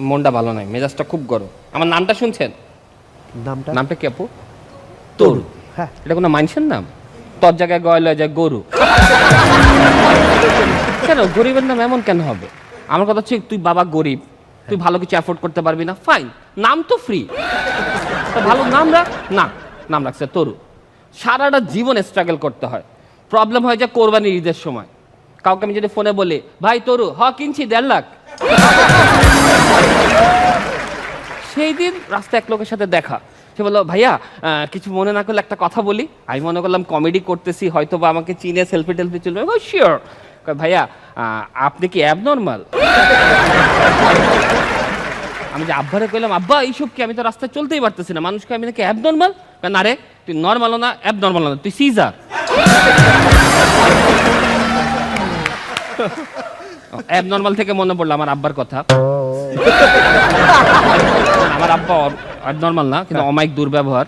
মনটা ভালো নাই, মেজাজটা খুব গরম। আমার নামটা শুনছেন? নামটা কি আপু? তরু। হ্যাঁ। এটা কোনো মানুষের নাম? তোর জায়গায় গয়লা যায় গরু। কেন গরিবের নাম এমন কেন হবে? আমার কথা হচ্ছে তুই বাবা গরিব, তুই ভালো কিছু অ্যাফোর্ড করতে পারবি না, ফাইন, নাম তো ফ্রি, ভালো নাম রাখ। না, নাম রাখছে তরু। সারাটা জীবন স্ট্রাগল করতে হয়। প্রবলেম হয় যে কোরবানির ঈদের সময় কাউকে আমি যদি ফোনে বলি ভাই তরু, কিনছি 1.5 লাখ, সেই দিন রাস্তায় এক লোকের সাথে দেখা, সে বললো ভাইয়া কিছু মনে না করলে একটা কথা বলি। আমি মনে করলাম কমেডি করতেছি, হয়তো বা আমাকে চিনে সেলফি টেলফি চলবে। শিওর। ভাইয়া আপনি কি অ্যাবনর্মাল? আমি যে আব্বারে কইলাম আব্বা এইসব কি, আমি তো রাস্তায় চলতেই পারতেছি না, মানুষকে আমি নাকি অ্যাবনর্মাল? না রে, তুই নর্মালও না অ্যাবনর্মালও না, তুই সিজার। অ্যাবনর্মাল থেকে মনে পড়লো আমার আব্বার কথা। আমার আব্বা অ্যাবনর্মাল না, কিন্তু অমায়িক দুর্ব্যবহার।